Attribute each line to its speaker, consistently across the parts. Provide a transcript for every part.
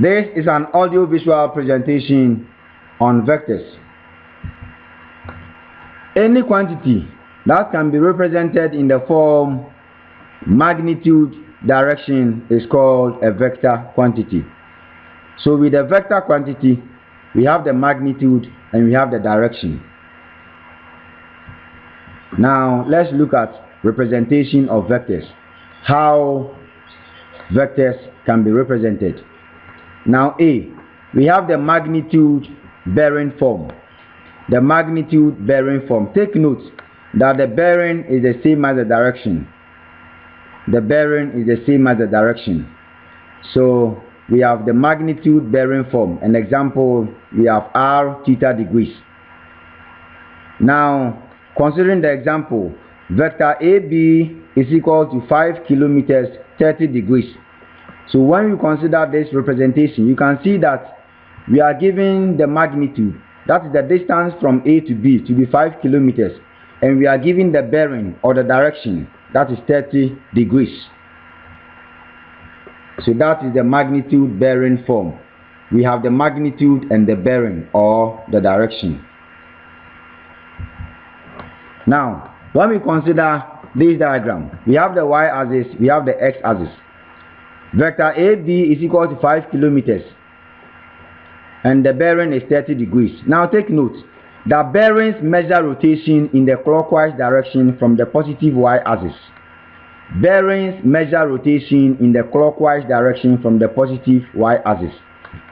Speaker 1: This is an audio-visual presentation on vectors. Any quantity that can be represented in the form magnitude direction is called a vector quantity. So with a vector quantity, we have the magnitude and we have the direction. Now let's look at representation of vectors. How vectors can be represented. Now A, we have the magnitude bearing form. The magnitude bearing form. Take note that the bearing is the same as the direction. The bearing is the same as the direction. So we have the magnitude bearing form. An example, we have r theta degrees. Now considering the example, vector AB is equal to 5 kilometers 30 degrees. So when you consider this representation, you can see that we are given the magnitude, that is the distance from A to B, to be 5 kilometers, and we are given the bearing or the direction, that is 30 degrees. So that is the magnitude bearing form. We have the magnitude and the bearing or the direction. Now, when we consider this diagram, we have the y-axis, we have the x-axis. Vector AB is equal to 5 kilometers and the bearing is 30 degrees. Now take note that bearings measure rotation in the clockwise direction from the positive y-axis. Bearings measure rotation in the clockwise direction from the positive y-axis.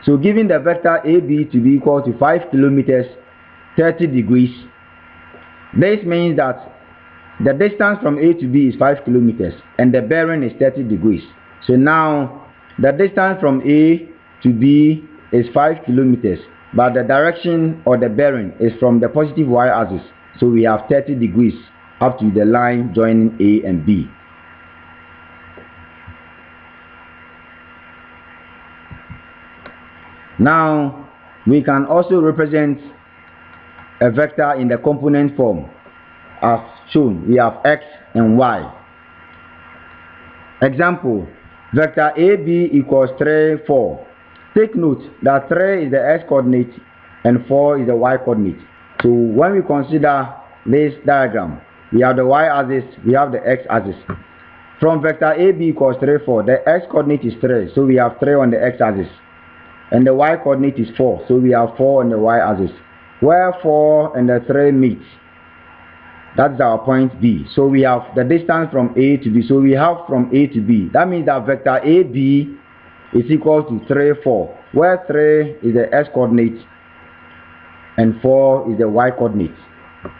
Speaker 1: So given the vector AB to be equal to 5 kilometers 30 degrees, this means that the distance from A to B is 5 kilometers and the bearing is 30 degrees. So now the distance from A to B is 5 kilometers, but the direction or the bearing is from the positive y-axis. So we have 30 degrees up to the line joining A and B. Now we can also represent a vector in the component form as shown. We have x and y. Example, vector AB equals 3, 4. Take note that 3 is the x coordinate and 4 is the y coordinate. So when we consider this diagram, we have the y-axis, we have the x-axis. From vector AB equals 3, 4, the x coordinate is 3, so we have 3 on the x-axis. And the y coordinate is 4, so we have 4 on the y-axis. Where 4 and the 3 meet, that's our point B. So we have the distance from A to B. So we have from A to B. That means that vector AB is equal to 3, 4, where 3 is the x coordinate and 4 is the y coordinate.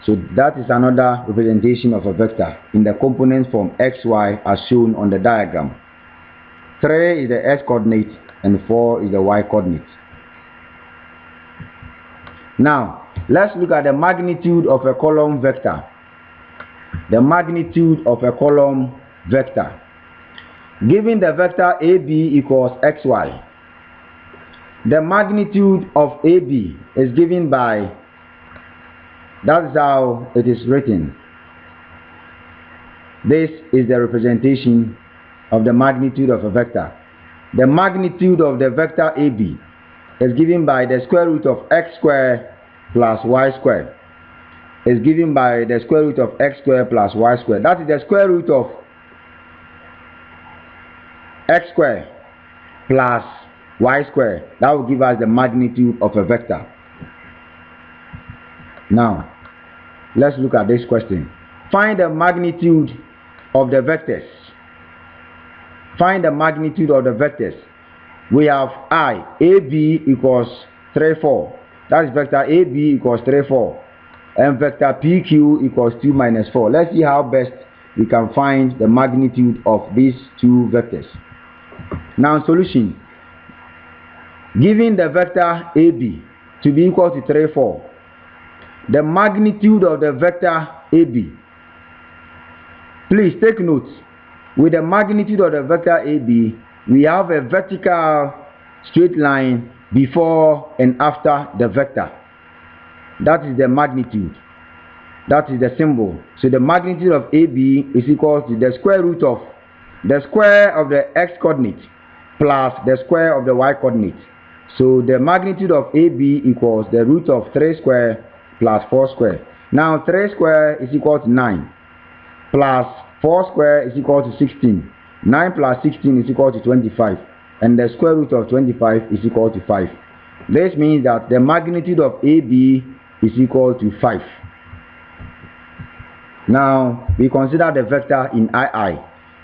Speaker 1: So that is another representation of a vector in the component form xy as shown on the diagram. 3 is the x coordinate and 4 is the y coordinate. Now let's look at the magnitude of a column vector. The magnitude of a column vector. Given the vector AB equals xy, the magnitude of AB is given by, that's how it is written. This is the representation of the magnitude of a vector. The magnitude of the vector AB is given by the square root of x squared plus y squared. Is given by the square root of x squared plus y squared. That is the square root of x squared plus y squared. That will give us the magnitude of a vector. Now let's look at this question. Find the magnitude of the vectors. Find the magnitude of the vectors. We have AB equals 3, 4. That is vector AB equals 3, 4. And vector PQ equals 2 minus 4. Let's see how best we can find the magnitude of these two vectors. Now solution. Given the vector AB to be equal to 3, 4, the magnitude of the vector AB, please take note, with the magnitude of the vector AB, we have a vertical straight line before and after the vector. That is the magnitude. That is the symbol. So the magnitude of AB is equal to the square root of the square of the x coordinate plus the square of the y coordinate. So the magnitude of AB equals the root of 3 square plus 4 square. Now 3 square is equal to 9 plus 4 square is equal to 16. 9 plus 16 is equal to 25. And the square root of 25 is equal to 5. This means that the magnitude of AB is equal to 5. Now we consider the vector in II.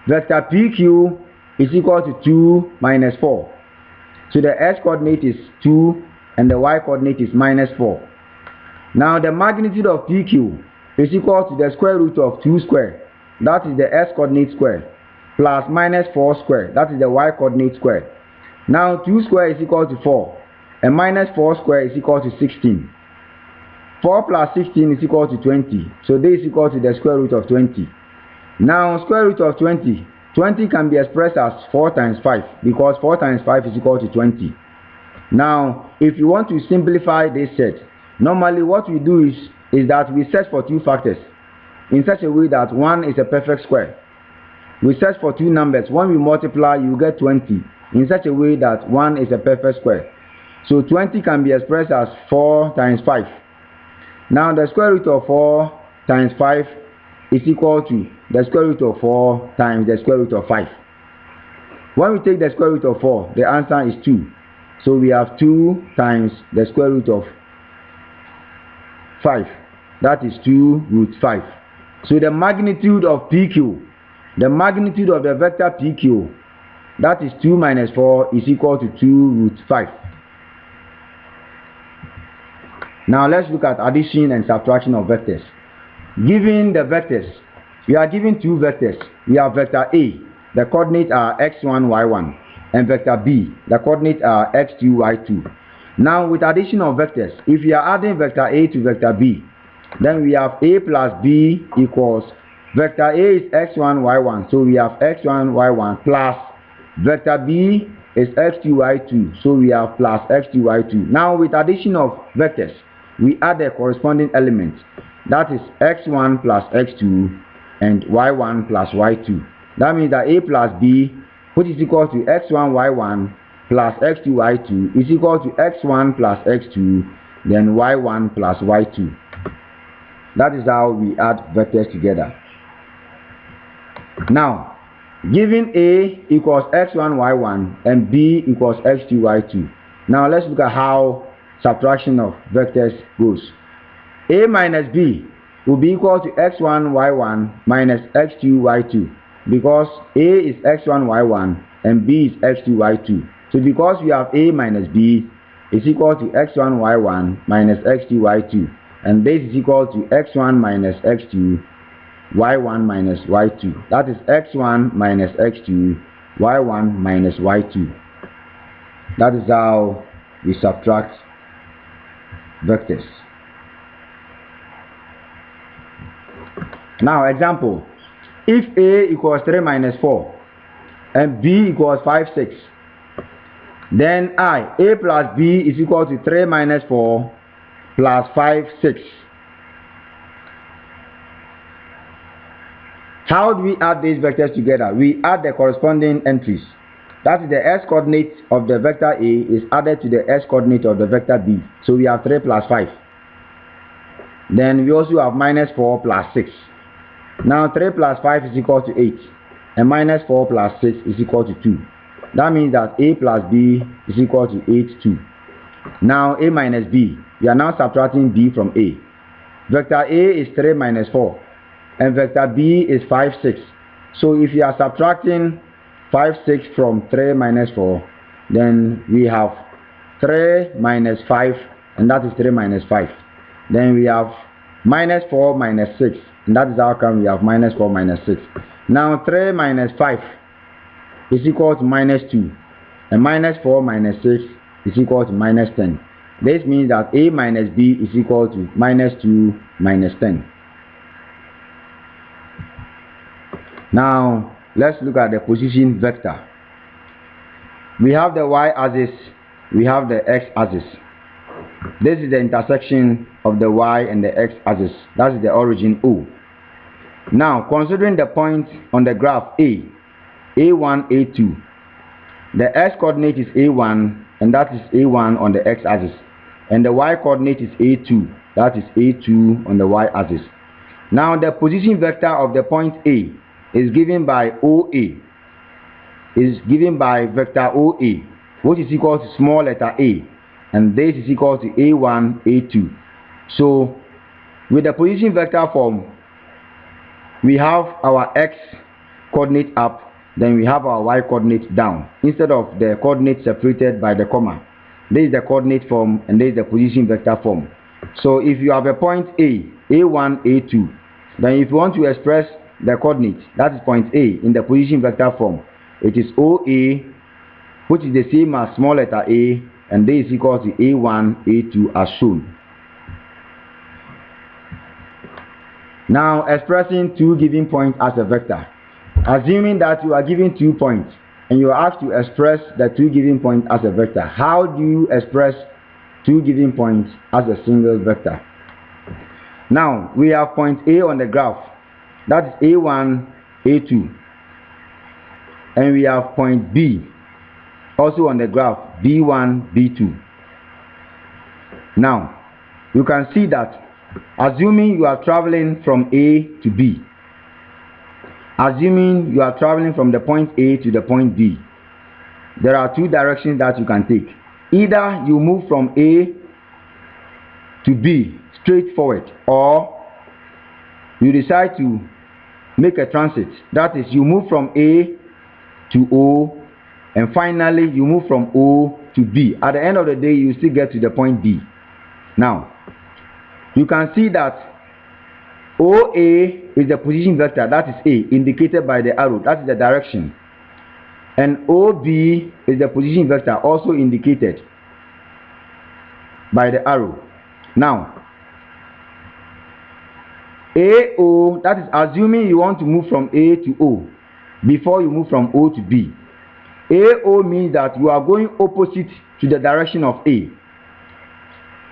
Speaker 1: Vector PQ is equal to 2 minus 4. So the x coordinate is 2 and the y coordinate is minus 4. Now the magnitude of PQ is equal to the square root of 2 square, that is the x coordinate square, plus minus 4 square, that is the y coordinate square. Now 2 square is equal to 4 and minus 4 square is equal to 16. 4 plus 16 is equal to 20. So this is equal to the square root of 20. Now square root of 20 can be expressed as 4 times 5 because 4 times 5 is equal to 20. Now if you want to simplify this set, normally what we do is that we search for two factors in such a way that one is a perfect square. We search for two numbers. When we multiply, you get 20 in such a way that one is a perfect square. So 20 can be expressed as 4 times 5. Now the square root of 4 times 5 is equal to the square root of 4 times the square root of 5. When we take the square root of 4, the answer is 2. So we have 2 times the square root of 5. That is 2 root 5. So the magnitude of PQ, the magnitude of the vector PQ, that is 2 minus 4 is equal to 2 root 5. Now let's look at addition and subtraction of vectors. Given the vectors, we are given two vectors. We have vector A, the coordinates are x1, y1, and vector B, the coordinates are x2, y2. Now with addition of vectors, if we are adding vector A to vector B, then we have A plus B equals, vector A is x1, y1, so we have x1, y1 plus vector B is x2, y2, so we have plus x2, y2. Now with addition of vectors, we add the corresponding element, that is x1 plus x2 and y1 plus y2. That means that A plus B, which is equal to x1, y1 plus x2, y2 is equal to x1 plus x2 then y1 plus y2. That is how we add vectors together. Now, given A equals x1, y1 and B equals x2, y2. Now let's look at how subtraction of vectors goes. A minus B will be equal to x1, y1 minus x2, y2 because A is x1, y1 and B is x2, y2. So because we have A minus B is equal to x1, y1 minus x2, y2, and this is equal to x1 minus x2, y1 minus y2. That is x1 minus x2, y1 minus y2. That is how we subtract vectors. Now example, if A equals 3 minus 4 and B equals 5, 6, then A plus B is equal to 3 minus 4 plus 5, 6. How do we add these vectors together? We add the corresponding entries. That is the x coordinate of the vector A is added to the x coordinate of the vector B. So we have 3 plus 5. Then we also have minus 4 plus 6. Now 3 plus 5 is equal to 8. And minus 4 plus 6 is equal to 2. That means that A plus B is equal to 8, 2. Now A minus B. We are now subtracting B from A. Vector A is 3 minus 4. And vector B is 5, 6. So if you are subtracting 5, 6 from 3 minus 4, then we have 3 minus 5, and that is 3 minus 5. Then we have minus 4 minus 6, And that is how come we have minus 4 minus 6. Now 3 minus 5 is equal to minus 2. And minus 4 minus 6 is equal to minus 10. This means that A minus B is equal to minus 2 minus 10. Now let's look at the position vector. We have the y-axis, we have the x-axis. This is the intersection of the y and the x-axis. That is the origin O. Now considering the point on the graph A, A1, A2, the x-coordinate is A1, and that is A1 on the x-axis, and the y-coordinate is A2, that is A2 on the y-axis. Now the position vector of the point A is given by OA, is given by vector OA, which is equal to small letter A, and this is equal to A1, A2. So with the position vector form, we have our x coordinate up, then we have our y coordinate down, instead of the coordinate separated by the comma. This is the coordinate form, and this is the position vector form. So if you have a point A, A1, A2, then if you want to express the coordinate, that is point A, in the position vector form, it is OA, which is the same as small letter A, and this is equal to A1, A2 as shown. Now expressing two given points as a vector. Assuming that you are given 2 points and you are asked to express the two given points as a vector, how do you express two given points as a single vector? Now we have point A on the graph, that is A1, A2, and we have point B also on the graph, B1, B2. Now you can see that assuming you are traveling from A to B, assuming you are traveling from the point A to the point B, there are two directions that you can take. Either you move from A to B straight forward, or you decide to make a transit. That is, you move from A to O, and finally you move from O to B. At the end of the day, you still get to the point B. Now you can see that OA is the position vector, that is A, indicated by the arrow, that is the direction. And OB is the position vector, also indicated by the arrow. Now AO, that is assuming you want to move from A to O before you move from O to B. AO means that you are going opposite to the direction of A.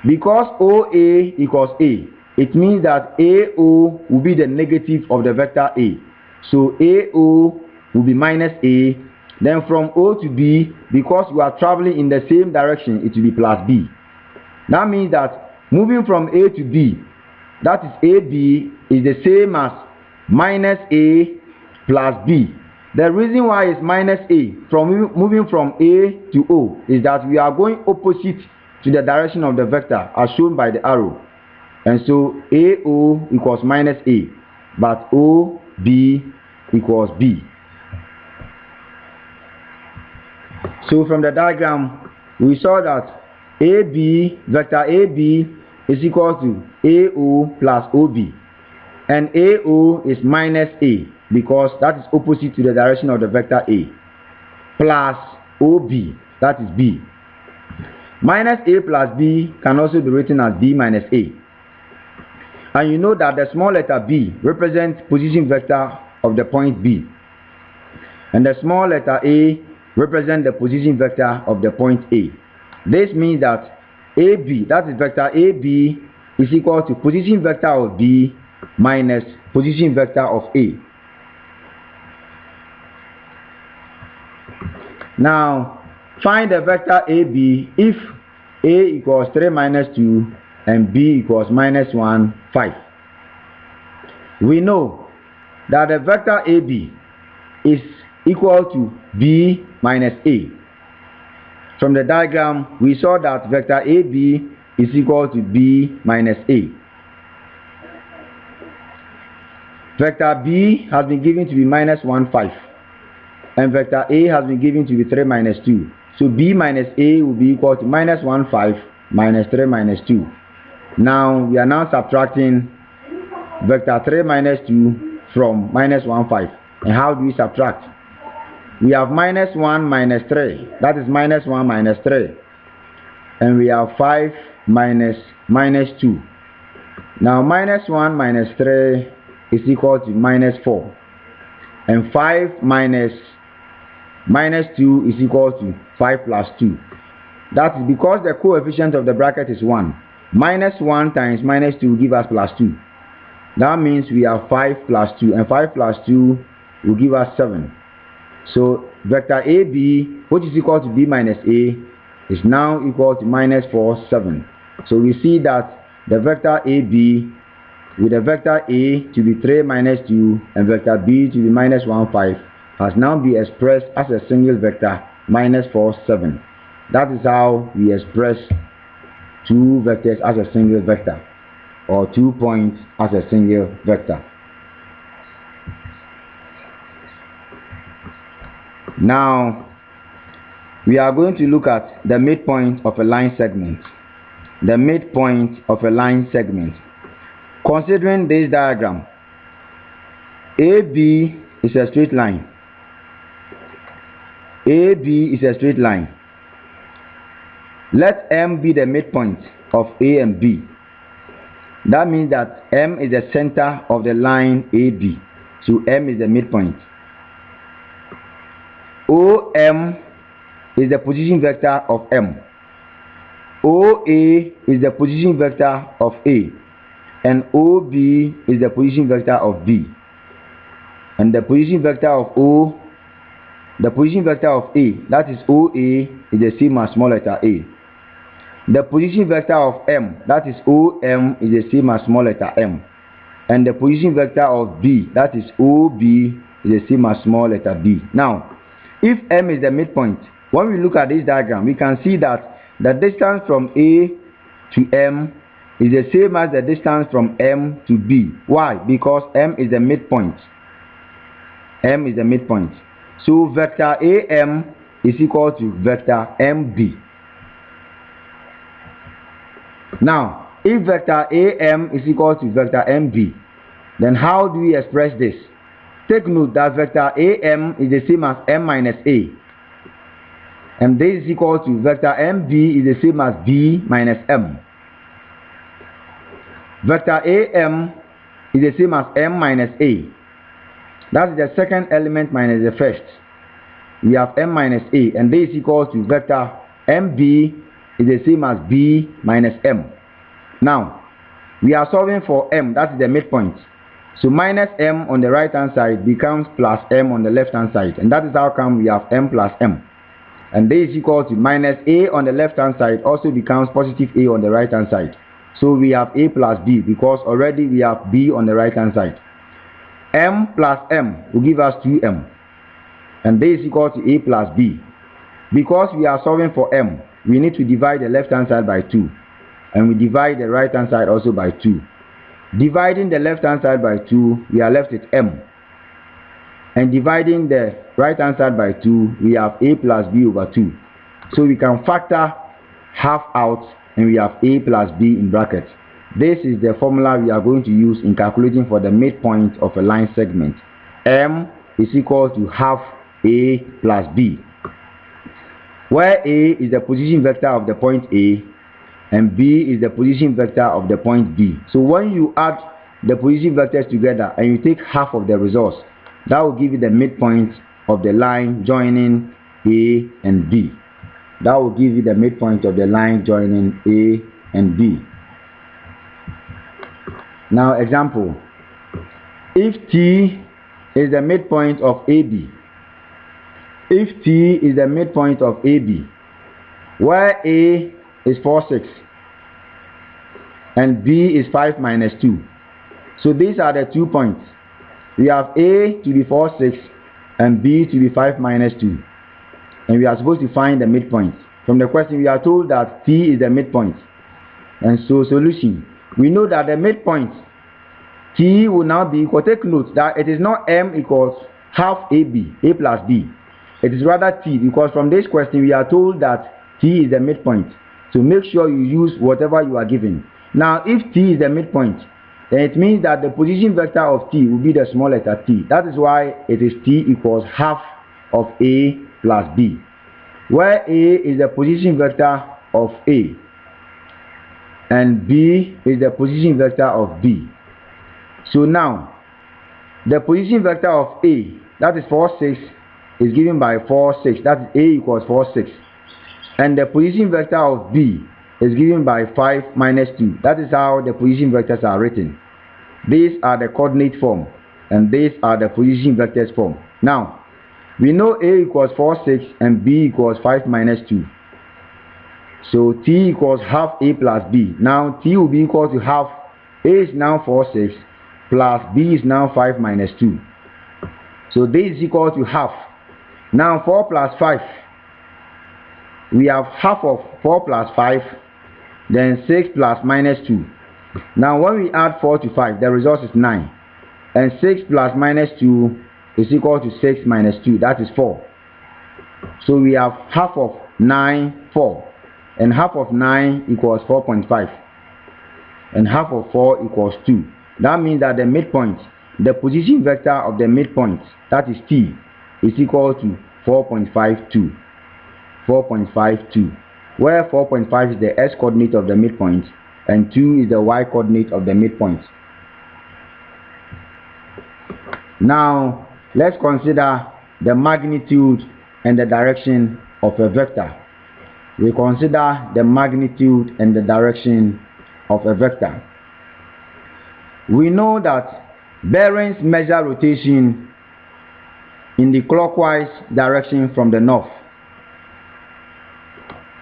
Speaker 1: Because OA equals A, it means that AO will be the negative of the vector A. So AO will be minus A. Then from O to B, because you are traveling in the same direction, it will be plus B. That means that moving from A to B, that is AB, is the same as minus A plus B. The reason why it's minus A from moving from A to O is that we are going opposite to the direction of the vector as shown by the arrow. And so AO equals minus A, but OB equals B. So from the diagram, we saw that AB, vector AB is equal to AO plus OB. And AO is minus A, because that is opposite to the direction of the vector A, plus OB, that is B. Minus A plus B can also be written as B minus A. And you know that the small letter b represents position vector of the point B. And the small letter a represents the position vector of the point A. This means that AB, that is vector AB, is equal to position vector of B minus position vector of A. Now, find the vector AB if A equals 3 minus 2 and B equals minus 1, 5. We know that the vector AB is equal to B minus A. From the diagram, we saw that vector AB is equal to B minus A. Vector B has been given to be minus 1, 5. And vector A has been given to be 3 minus 2. So B minus A will be equal to minus 1, 5 minus 3 minus 2. Now we are now subtracting vector 3 minus 2 from minus 1, 5. And how do we subtract? We have minus 1 minus 3. That is minus 1 minus 3. And we have 5 minus 2. Now minus 1 minus 3 is equal to minus 4. And 5 minus 2 is equal to 5 plus 2. That is because the coefficient of the bracket is 1. Minus 1 times minus 2 will give us plus 2. That means we have 5 plus 2. And 5 plus 2 will give us 7. So vector AB, which is equal to B minus A, is now equal to minus 4, 7. So we see that the vector AB with the vector A to be 3 minus 2 and vector B to be minus 1, 5 has now been expressed as a single vector minus 4, 7. That is how we express two vectors as a single vector, or 2 points as a single vector. Now we are going to look at the midpoint of a line segment. The midpoint of a line segment. Considering this diagram, AB is a straight line. AB is a straight line. Let M be the midpoint of A and B. That means that M is the center of the line AB. So M is the midpoint. OM is the position vector of M. OA is the position vector of A. And OB is the position vector of B. And the position vector of O, the position vector of A, that is OA, is the same as small letter A. The position vector of M, that is OM, is the same as small letter M. And the position vector of B, that is OB, is the same as small letter B. Now, if M is the midpoint, when we look at this diagram, we can see that the distance from A to M is the same as the distance from M to B. Why? Because M is the midpoint. M is the midpoint. So vector AM is equal to vector MB. Now, if vector AM is equal to vector MB, then how do we express this? Take note that vector AM is the same as M minus A. And this is equal to vector MB is the same as B minus M. Vector AM is the same as M minus A. That is the second element minus the first. We have M minus A, and this is equal to vector MB is the same as B minus M. Now, we are solving for M, that is the midpoint. So minus M on the right hand side becomes plus M on the left hand side. And that is how come we have M plus M. And this is equal to minus A on the left hand side also becomes positive A on the right hand side. So we have A plus B because already we have B on the right hand side. M plus M will give us 2M. And this is equal to A plus B. Because we are solving for M, we need to divide the left hand side by 2. And we divide the right hand side also by 2. Dividing the left hand side by 2, we are left with M. And dividing the right hand side by 2, we have A plus B over 2. So we can factor half out and we have A plus B in brackets. This is the formula we are going to use in calculating for the midpoint of a line segment. M is equal to half A plus B, where A is the position vector of the point A and B is the position vector of the point B. So when you add the position vectors together and you take half of the results, that will give you the midpoint of the line joining A and B. That will give you the midpoint of the line joining A and B. Now example, if T is the midpoint of AB, if T is the midpoint of AB, where A is 4, 6 and B is 5 minus 2. So these are the 2 points. We have A to be 4, 6 and B to be 5 minus 2. And we are supposed to find the midpoint. From the question we are told that T is the midpoint. And so solution. We know that the midpoint T will now be equal. Take note that it is not M equals half AB, A plus B. It is rather T, because from this question we are told that T is the midpoint. So make sure you use whatever you are given. Now if T is the midpoint, then it means that the position vector of t will be the small letter t. That is why it is t equals half of a plus b, where a is the position vector of a and b is the position vector of b. So now the position vector of a, that is 4 6, is given by 4 6, that is a equals 4 6, and the position vector of b is given by 5 minus 2. That is how the position vectors are written. These are the coordinate form and these are the position vectors form. Now we know a equals 4 6 and b equals 5 minus 2. So t equals half a plus b. Now t will be equal to half. A is now 4 6 plus b is now 5 minus 2. So this is equal to half. Now 4 plus 5. We have half of 4 plus 5, then 6 plus minus 2. Now when we add 4 to 5, the result is 9. And 6 plus minus 2 is equal to 6 minus 2, that is 4. So we have half of 9, 4. And half of 9 equals 4.5. And half of 4 equals 2. That means that the midpoint, the position vector of the midpoint, that is t, is equal to 4.52. 4.52. Where 4.5 is the x coordinate of the midpoint and 2 is the y coordinate of the midpoint. Now let's consider the magnitude and the direction of a vector. We consider the magnitude and the direction of a vector. We know that bearings measure rotation in the clockwise direction from the north,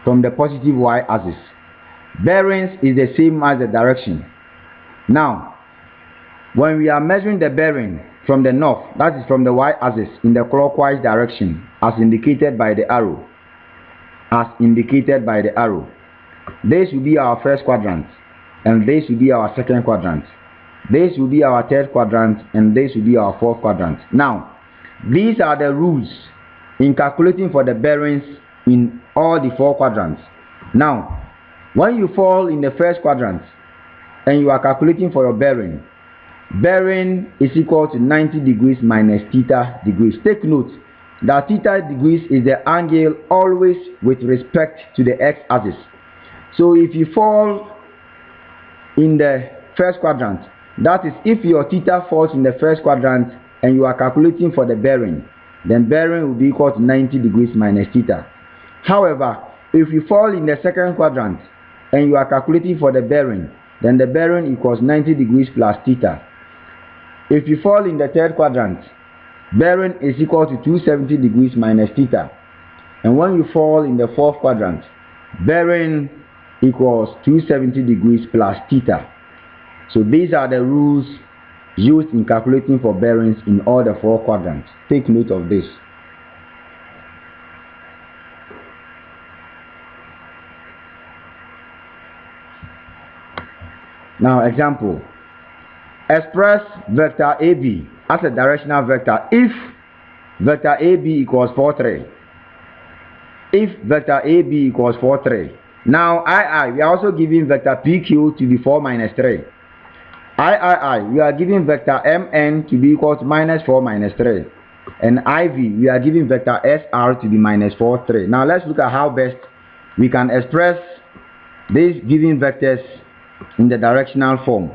Speaker 1: from the positive y-axis. Bearings is the same as the direction. Now, when we are measuring the bearing from the north, that is from the y-axis in the clockwise direction, as indicated by the arrow, this will be our first quadrant, and this will be our second quadrant. This will be our third quadrant, and this will be our fourth quadrant. Now, these are the rules in calculating for the bearings in all the 4 quadrants. Now, when you fall in the first quadrant and you are calculating for your bearing, bearing is equal to 90 degrees minus theta degrees. Take note that theta degrees is the angle always with respect to the x-axis. So if you fall in the first quadrant, that is if your theta falls in the first quadrant and you are calculating for the bearing, then bearing will be equal to 90 degrees minus theta. However, if you fall in the second quadrant and you are calculating for the bearing, then the bearing equals 90 degrees plus theta. If you fall in the third quadrant, bearing is equal to 270 degrees minus theta. And when you fall in the fourth quadrant, bearing equals 270 degrees plus theta. So these are the rules used in calculating for bearings in all the 4 quadrants. Take note of this. Now example, express vector AB as a directional vector if vector AB equals 4 3. If vector AB equals 4 3. Now II, we are also giving vector PQ to be 4 minus 3. III, we are giving vector MN to be equal to minus 4 minus 3. And IV, we are giving vector SR to be minus 4 3. Now let's look at how best we can express these given vectors in the directional form.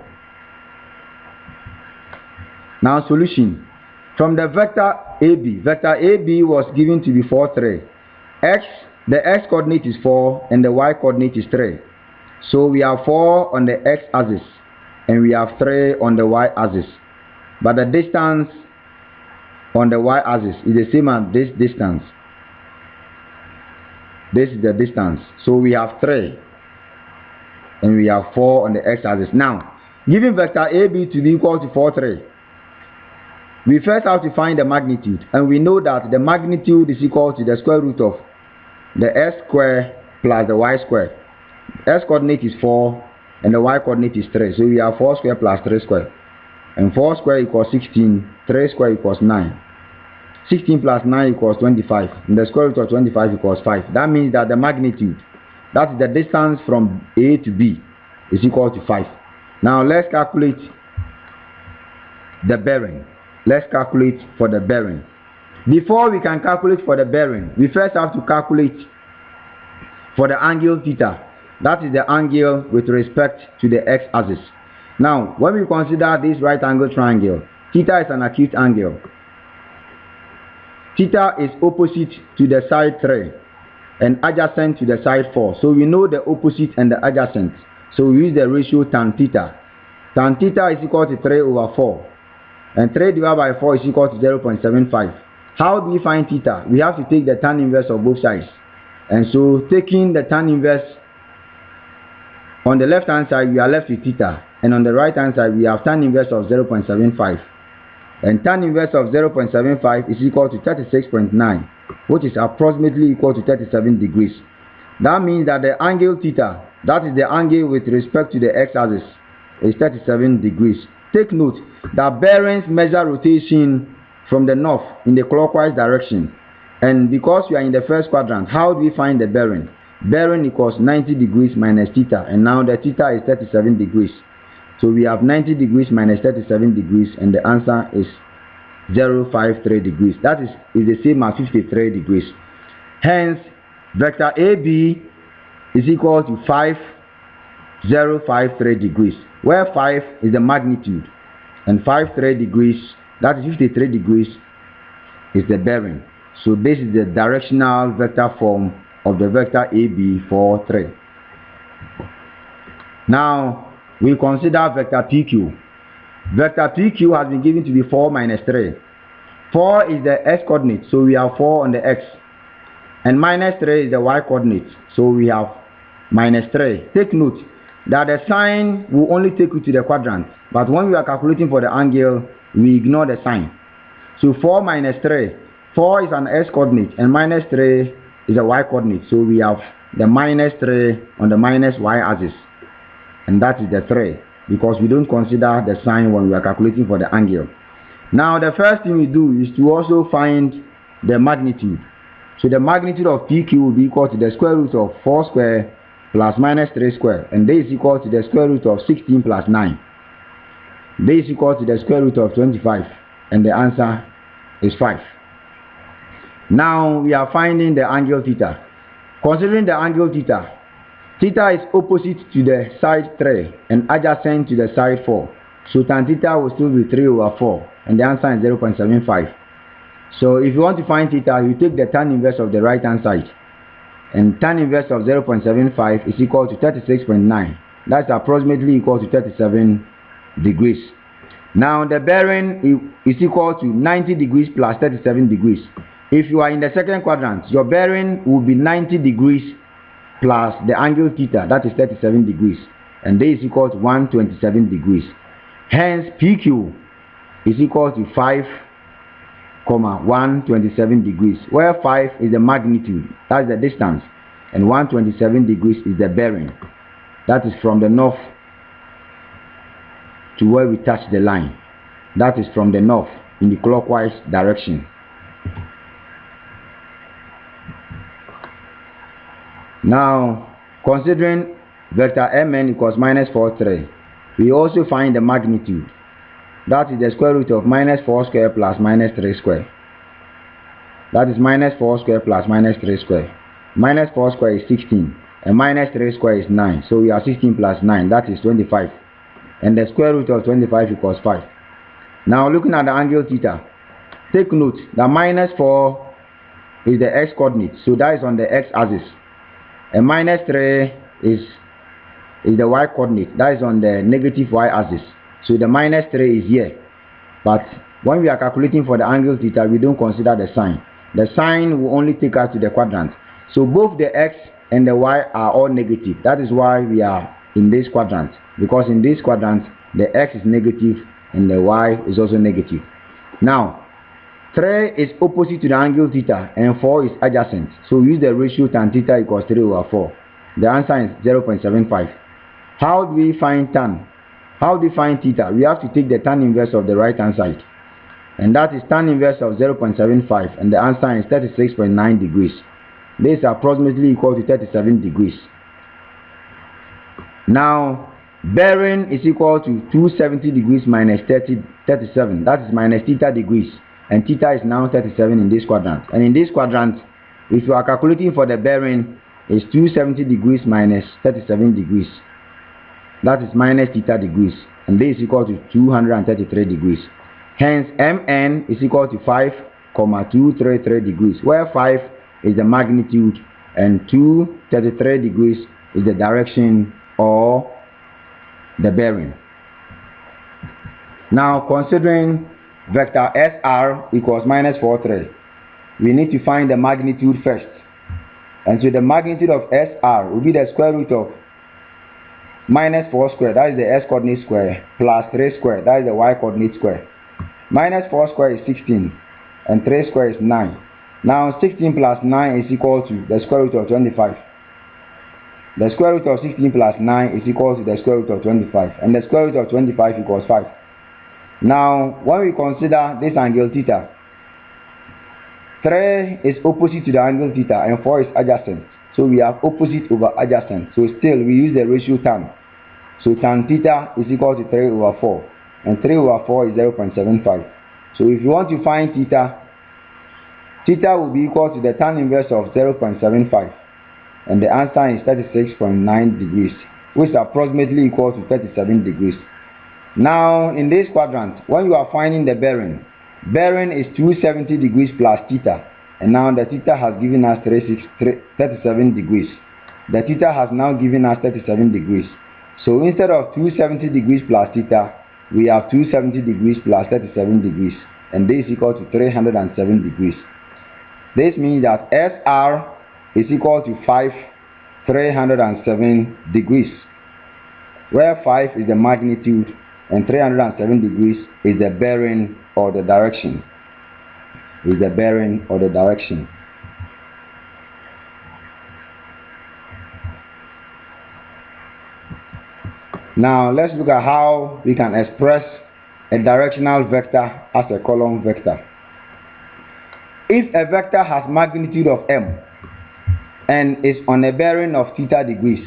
Speaker 1: Now solution. From the vector AB was given to be 4 3. The x coordinate is 4 and the y coordinate is 3. So we have 4 on the x axis and we have 3 on the y axis. But the distance on the y axis is the same as this distance. This is the distance. So we have 3 and we have 4 on the x axis. Now, given vector AB to be equal to 4 3, we first have to find the magnitude, and we know that the magnitude is equal to the square root of the x square plus the y square. X coordinate is 4 and the y coordinate is 3. So we have 4 square plus 3 square. And 4 square equals 16, 3 square equals 9. 16 plus 9 equals 25. And the square root of 25 equals 5. That means that the magnitude, that is the distance from A to B, is equal to 5. Now let's calculate the bearing. Let's calculate for the bearing. Before we can calculate for the bearing, we first have to calculate for the angle theta. That is the angle with respect to the x-axis. Now, when we consider this right angle triangle, theta is an acute angle. Theta is opposite to the side 3 and adjacent to the side 4. So we know the opposite and the adjacent. So we use the ratio tan theta. Tan theta is equal to 3 over 4. And 3 divided by 4 is equal to 0.75. How do we find theta? We have to take the tan inverse of both sides. And so taking the tan inverse on the left hand side, we are left with theta. And on the right hand side, we have tan inverse of 0.75. And tan inverse of 0.75 is equal to 36.9, which is approximately equal to 37 degrees. That means that the angle theta, that is the angle with respect to the x-axis, is 37 degrees. Take note that bearings measure rotation from the north in the clockwise direction. And because we are in the first quadrant, how do we find the bearing? Bearing equals 90 degrees minus theta, and now the theta is 37 degrees. So we have 90 degrees minus 37 degrees, and the answer is 053 degrees. That is the same as 53 degrees. Hence, vector AB is equal to 5053 degrees, where 5 is the magnitude, and 53 degrees, that is 53 degrees, is the bearing. So this is the directional vector form of the vector AB for 3. Now, we consider vector PQ. Vector PQ has been given to be 4 minus 3. 4 is the x coordinate, so we have 4 on the x. And minus 3 is the y coordinate, so we have minus 3. Take note that the sign will only take you to the quadrant, but when we are calculating for the angle, we ignore the sign. So 4 minus 3, 4 is an x coordinate, and minus 3 is a y coordinate, so we have the minus 3 on the minus y axis. And that is the 3, because we don't consider the sign when we are calculating for the angle. Now, the first thing we do is to also find the magnitude. So the magnitude of PQ will be equal to the square root of 4 square plus minus 3 square. And this is equal to the square root of 16 plus 9. This is equal to the square root of 25. And the answer is 5. Now, we are finding the angle theta. Considering the angle theta, theta is opposite to the side 3 and adjacent to the side 4. So tan theta will still be 3 over 4. And the answer is 0.75. So if you want to find theta, you take the tan inverse of the right hand side. And tan inverse of 0.75 is equal to 36.9. That's approximately equal to 37 degrees. Now the bearing is equal to 90 degrees plus 37 degrees. If you are in the second quadrant, your bearing will be 90 degrees plus the angle theta, that is 37 degrees. And this is equal to 127 degrees. Hence, PQ is equal to 5,127 degrees, where 5 is the magnitude, that's the distance, and 127 degrees is the bearing. That is from the north to where we touch the line. That is from the north in the clockwise direction. Now, considering vector Mn equals minus 4, 3, we also find the magnitude. That is the square root of minus 4 square plus minus 3 square. That is minus 4 square plus minus 3 square. Minus 4 square is 16, and minus 3 square is 9. So we have 16 plus 9, that is 25. And the square root of 25 equals 5. Now looking at the angle theta, take note that minus 4 is the x coordinate, so that is on the x axis. And minus 3 is the y coordinate, that is on the negative y axis. So the minus 3 is here. But when we are calculating for the angle theta, we don't consider the sign. The sign will only take us to the quadrant. So both the x and the y are all negative. That is why we are in this quadrant. Because in this quadrant, the x is negative and the y is also negative. Now, 3 is opposite to the angle theta and 4 is adjacent. So we use the ratio tan theta equals 3 over 4. The answer is 0.75. How do we find tan? How do we find theta? We have to take the tan inverse of the right hand side. And that is tan inverse of 0.75. And the answer is 36.9 degrees. This is approximately equal to 37 degrees. Now, bearing is equal to 270 degrees minus 30 37. That is minus theta degrees. And theta is now 37 in this quadrant. And in this quadrant, if you are calculating for the bearing, it's 270 degrees minus 37 degrees. That is minus theta degrees. And this is equal to 233 degrees. Hence, Mn is equal to 5,233 degrees, where 5 is the magnitude and 233 degrees is the direction or the bearing. Now, considering vector SR equals minus 43, we need to find the magnitude first. And so the magnitude of SR will be the square root of minus 4 square, that is the S coordinate square, plus 3 square, that is the Y coordinate square. Minus 4 square is 16, and 3 square is 9. Now 16 plus 9 is equal to the square root of 25. The square root of 16 plus 9 is equal to the square root of 25, and the square root of 25 equals 5. Now, when we consider this angle theta, 3 is opposite to the angle theta, and 4 is adjacent. So we have opposite over adjacent. So still, we use the ratio tan. So tan theta is equal to 3 over 4, and 3 over 4 is 0.75. So if you want to find theta, theta will be equal to the tan inverse of 0.75, and the answer is 36.9 degrees, which is approximately equal to 37 degrees. Now, in this quadrant, when you are finding the bearing is 270 degrees plus theta, and now the theta has given us 37 degrees. The theta has now given us 37 degrees. So instead of 270 degrees plus theta, we have 270 degrees plus 37 degrees, and this is equal to 307 degrees. This means that SR is equal to 307 degrees, where 5 is the magnitude and 307 degrees is the bearing or the direction. Now let's look at how we can express a directional vector as a column vector. If a vector has magnitude of m and is on a bearing of theta degrees,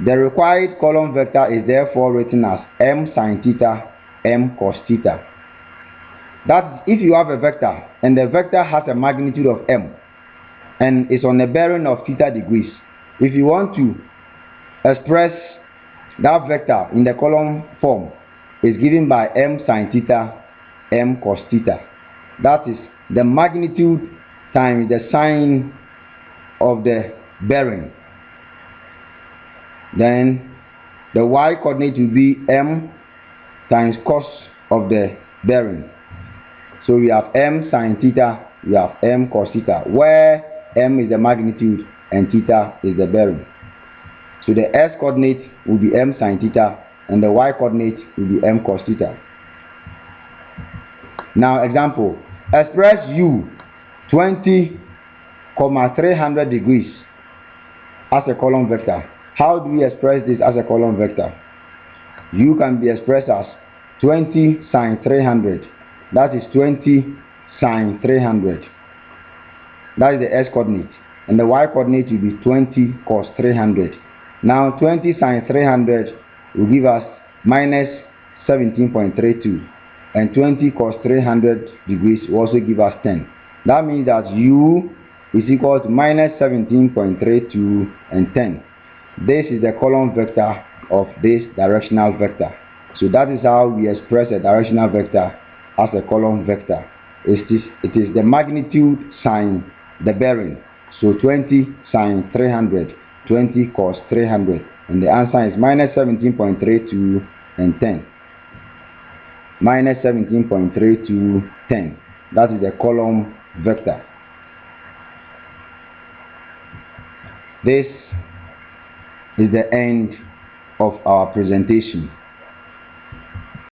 Speaker 1: the required column vector is therefore written as m sin theta, m cos theta. That if you have a vector and the vector has a magnitude of m and is on a bearing of theta degrees, if you want to express that vector in the column form, is given by m sin theta, m cos theta. That is the magnitude times the sine of the bearing. Then the y coordinate will be m times cos of the bearing. So we have m sin theta, we have m cos theta, where m is the magnitude and theta is the bearing. So the s coordinate will be m sin theta and the y coordinate will be m cos theta. Now example, express u 20,300 degrees as a column vector. How do we express this as a column vector? U can be expressed as 20 sin 300. That is 20 sin 300. That is the s coordinate. And the y coordinate will be 20 cos 300. Now 20 sin 300 will give us minus 17.32. And 20 cos 300 degrees will also give us 10. That means that u is equal to minus 17.32 and 10. This is the column vector of this directional vector. So that is how we express a directional vector as a column vector. It is the magnitude sine the bearing. So 20 sine 300, 20 cos 300. And the answer is minus 17.32 and 10. Minus 17.32, 10. That is the column vector. This is the end of our presentation.